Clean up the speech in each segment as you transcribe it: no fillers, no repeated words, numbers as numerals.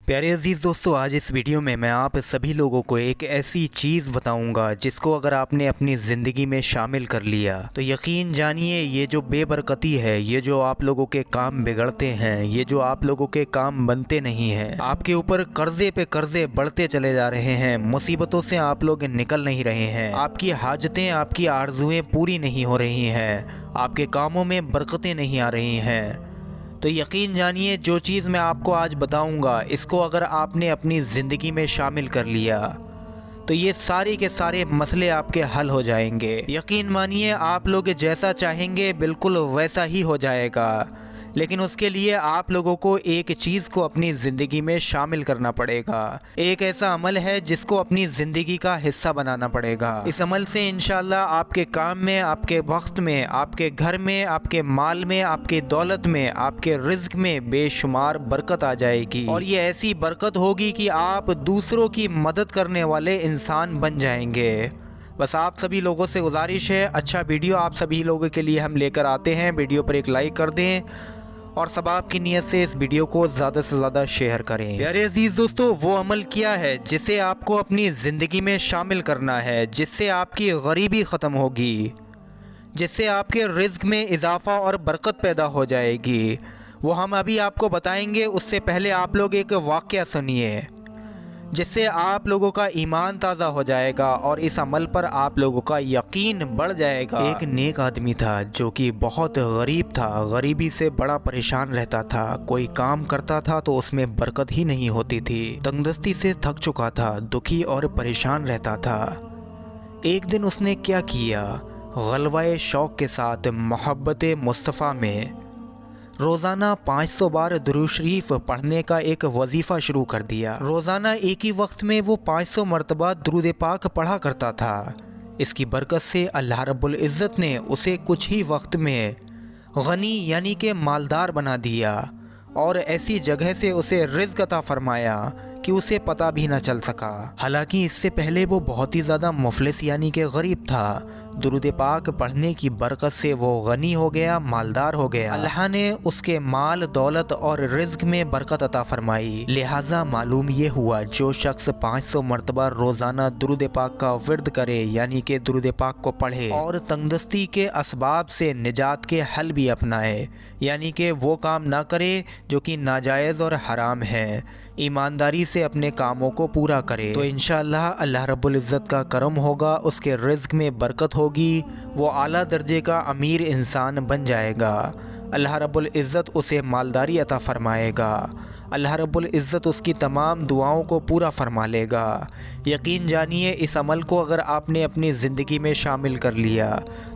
प्यारे अजीज़ दोस्तों, आज इस वीडियो में मैं आप सभी लोगों को एक ऐसी चीज़ बताऊंगा जिसको अगर आपने अपनी ज़िंदगी में शामिल कर लिया तो यकीन जानिए ये जो बेबरकती है, ये जो आप लोगों के काम बिगड़ते हैं, ये जो आप लोगों के काम बनते नहीं हैं, आपके ऊपर कर्जे पे कर्जे बढ़ते चले जा रहे हैं, मुसीबतों से आप लोग निकल नहीं रहे हैं, आपकी हाजतें, आपकी आरजुएँ पूरी नहीं हो रही हैं, आपके कामों में बरकतें नहीं आ रही हैं, तो यकीन जानिए जो चीज़ मैं आपको आज बताऊंगा इसको अगर आपने अपनी ज़िंदगी में शामिल कर लिया तो ये सारे के सारे मसले आपके हल हो जाएंगे। यकीन मानिए आप लोग जैसा चाहेंगे बिल्कुल वैसा ही हो जाएगा, लेकिन उसके लिए आप लोगों को एक चीज़ को अपनी ज़िंदगी में शामिल करना पड़ेगा। एक ऐसा अमल है जिसको अपनी ज़िंदगी का हिस्सा बनाना पड़ेगा। इस अमल से इंशाल्लाह आपके काम में, आपके वक्त में, आपके घर में, आपके माल में, आपके दौलत में, आपके रिज़्क में बेशुमार बरकत आ जाएगी और ये ऐसी बरकत होगी कि आप दूसरों की मदद करने वाले इंसान बन जाएंगे। बस आप सभी लोगों से गुजारिश है, अच्छा वीडियो आप सभी लोगों के लिए हम लेकर आते हैं। वीडियो पर एक लाइक कर दें और सबाब की नीयत से इस वीडियो को ज़्यादा से ज़्यादा शेयर करें। प्यारे अजीज़ दोस्तों, वो अमल क्या है जिसे आपको अपनी ज़िंदगी में शामिल करना है, जिससे आपकी गरीबी ख़त्म होगी, जिससे आपके रिज़्क में इजाफ़ा और बरकत पैदा हो जाएगी, वो हम अभी आपको बताएंगे। उससे पहले आप लोग एक वाक़या सुनिए जिससे आप लोगों का ईमान ताज़ा हो जाएगा और इस अमल पर आप लोगों का यकीन बढ़ जाएगा। एक नेक आदमी था जो कि बहुत गरीब था, गरीबी से बड़ा परेशान रहता था। कोई काम करता था तो उसमें बरकत ही नहीं होती थी, तंगदस्ती से थक चुका था, दुखी और परेशान रहता था। एक दिन उसने क्या किया, गलवाए शौक़ के साथ मोहब्बत मुस्तफ़ा में रोज़ाना 500 बार दुरूद शरीफ पढ़ने का एक वजीफ़ा शुरू कर दिया। रोज़ाना एक ही वक्त में वो 500 मरतबा दुरूद पाक पढ़ा करता था। इसकी बरकत से अल्लाह रब्बुल इज़्ज़त ने उसे कुछ ही वक्त में गनी यानी कि मालदार बना दिया और ऐसी जगह से उसे रिज़्क अता फरमाया कि उसे पता भी ना चल सका। हालांकि इससे पहले वो बहुत ही ज़्यादा मुफलिस यानी कि गरीब था। दुरूद पाक पढ़ने की बरकत से वो गनी हो गया, मालदार हो गया। अल्लाह ने उसके माल, दौलत और रिज़्क में बरकत अता फरमाई। लिहाजा मालूम ये हुआ जो शख्स 500 मरतबा रोज़ाना दुरूद पाक का विर्द करे यानी कि दुरूद पाक को पढ़े और तंगदस्ती के असबाब से निजात के हल भी अपनाए, यानी कि वो काम ना करे जो कि नाजायज़ और हराम है, ईमानदारी से अपने कामों को पूरा करे, तो इंशाअल्लाह अल्लाह रब्बुल इज़्ज़त का करम होगा, उसके रिज़्क में बरकत होगी, वो आला दर्जे का अमीर इंसान बन जाएगा। अल्लाह रब्बुल इज़्ज़त उसे मालदारी अता फरमाएगा। अल्लाह रब्बुल इज़्ज़त उसकी तमाम दुआओं को पूरा फरमा लेगा। यकीन जानिए इस अमल को अगर आपने अपनी ज़िंदगी में शामिल कर लिया,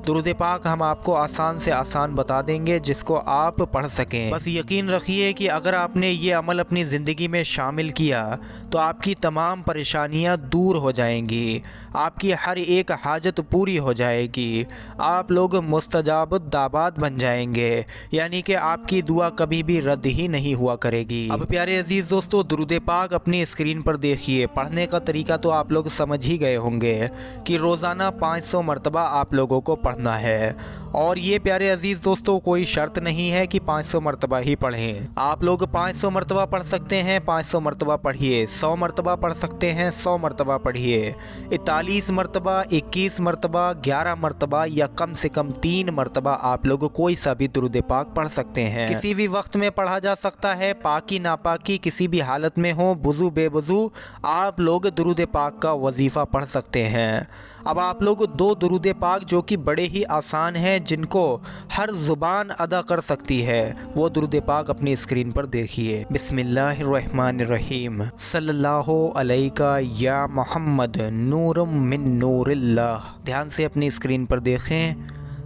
दुरूद पाक हम आपको आसान से आसान बता देंगे जिसको आप पढ़ सकें। बस यकीन रखिए कि अगर आपने ये अमल अपनी ज़िंदगी में शामिल किया तो आपकी तमाम परेशानियां दूर हो जाएंगी, आपकी हर एक हाजत पूरी हो जाएगी, आप लोग मुस्तजाबुद दाबात बन जाएंगे, यानी कि आपकी दुआ कभी भी रद्द ही नहीं हुआ करेगी। अब प्यारे अजीज़ दोस्तों, दुरूद पाक अपनी स्क्रीन पर देखिए। पढ़ने का तरीका तो आप लोग समझ ही गए होंगे कि रोज़ाना 500 मरतबा आप लोगों को पढ़ना है और ये प्यारे अजीज़ दोस्तों कोई शर्त नहीं है कि 500 मरतबा ही पढ़ें। आप लोग 500 मरतबा पढ़ सकते हैं, 500 मरतबा पढ़िए, 100 मरतबा पढ़ सकते हैं, 100 मरतबा पढ़िए, 41 मरतबा, 21 मरतबा, 11 मरतबा या कम से कम 3 मरतबा आप लोग कोई सा भी दुरूद पाक पढ़ सकते हैं। किसी भी वक्त में पढ़ा जा सकता है, पाकी नापाकी किसी भी हालत में हो, बुजू बेबुजू आप लोग दुरूद पाक का वजीफ़ा पढ़ सकते हैं। अब आप लोग 2 दुरूद पाक जो कि बड़े ही आसान हैं, जिनको हर ज़ुबान अदा कर सकती है, वो दुरूद पाक अपनी स्क्रीन पर देखिए। बिस्मिल्लाहिर्रहमानिर्रहीम, सल्लल्लाहु अलैका या मोहम्मद नूरुम मिन नूरिल्लाह। ध्यान से अपनी स्क्रीन पर देखें,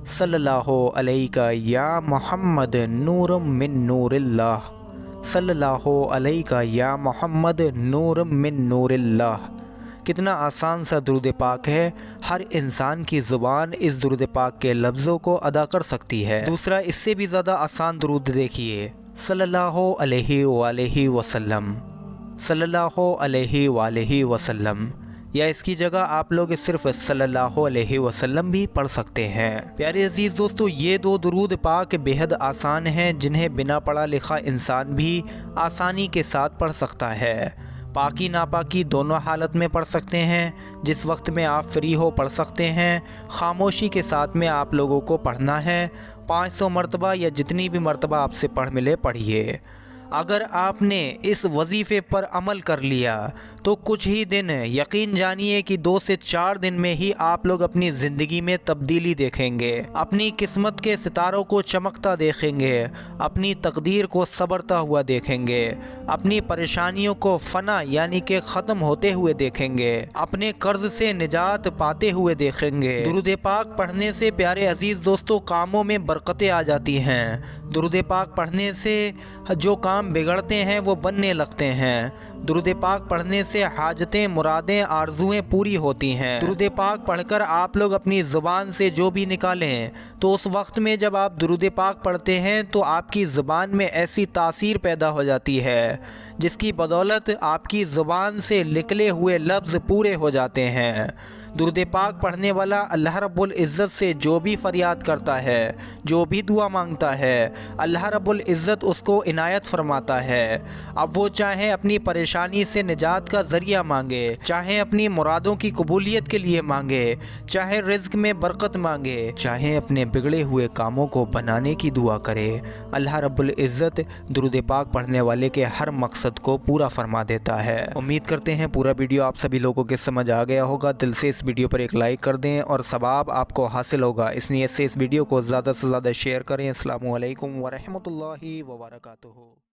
सल्लल्लाहु अलैका या मोहम्मद नूरुम मिन नूरिल्लाह, सल्लल्लाहु अलैका या मोहम्मद नूरुम मिन नूरिल्लाह। कितना आसान सा दुरूद पाक है, हर इंसान की ज़ुबान इस दुरूद पाक के लफ्ज़ों को अदा कर सकती है। दूसरा इससे भी ज़्यादा आसान दुरूद देखिए, सल्लल्लाहु अलैहि वसल्लम, सल्लल्लाहु अलैहि वसल्लम। या इसकी जगह आप लोग सिर्फ सल्लल्लाहु अलैहि वसल्लम भी पढ़ सकते हैं। प्यारे अजीज़ दोस्तों, ये दो दुरूद पाक बेहद आसान हैं जिन्हें बिना पढ़ा लिखा इंसान भी आसानी के साथ पढ़ सकता है। पाकी नापाकी दोनों हालत में पढ़ सकते हैं। जिस वक्त में आप फ्री हो पढ़ सकते हैं। खामोशी के साथ में आप लोगों को पढ़ना है। 500 मरतबा या जितनी भी मरतबा आपसे पढ़ मिले पढ़िए। अगर आपने इस वजीफ़े पर अमल कर लिया तो कुछ ही दिन, यकीन जानिए कि 2 से 4 दिन में ही आप लोग अपनी ज़िंदगी में तब्दीली देखेंगे, अपनी किस्मत के सितारों को चमकता देखेंगे, अपनी तकदीर को संवरता हुआ देखेंगे, अपनी परेशानियों को फना यानी कि ख़त्म होते हुए देखेंगे, अपने कर्ज से निजात पाते हुए देखेंगे। दुरूद पाक पढ़ने से प्यारे अजीज़ दोस्तों कामों में बरकतें आ जाती हैं। दुरूद पाक पढ़ने से जो काम बिगड़ते हैं वो बनने लगते हैं। दुरूद पाक पढ़ने से हाजतें, मुरादें, आरजुएं पूरी होती हैं। दुरूद पाक पढ़कर आप लोग अपनी ज़ुबान से जो भी निकालें तो उस वक्त में जब आप दुरूद पाक पढ़ते हैं तो आपकी ज़ुबान में ऐसी तासीर पैदा हो जाती है जिसकी बदौलत आपकी ज़ुबान से निकले हुए लफ्ज़ पूरे हो जाते हैं। दुरूद पाक पढ़ने वाला अल्लाह रब्बुल इज़्ज़त से जो भी फरियाद करता है, जो भी दुआ मांगता है, अल्लाह रब्बुल इज़्ज़त उसको इनायत फरमाता है। अब वो चाहे अपनी परेशानी से निजात का ज़रिया मांगे, चाहे अपनी मुरादों की कबूलियत के लिए मांगे, चाहे रिज़्क़ में बरकत मांगे, चाहे अपने बिगड़े हुए कामों को बनाने की दुआ करे, अल्लाह रब्बुल इज़्ज़त दुरूद पाक पढ़ने वाले के हर मकसद को पूरा फरमा देता है। उम्मीद करते हैं पूरा वीडियो आप सभी लोगों के समझ आ गया होगा। दिल से इस वीडियो पर एक लाइक कर दें और सवाब आपको हासिल होगा, इस नीयत से इस वीडियो को ज़्यादा से ज़्यादा शेयर करें। अस्सलामु अलैकुम व रहमतुल्लाहि व बरकातुहू।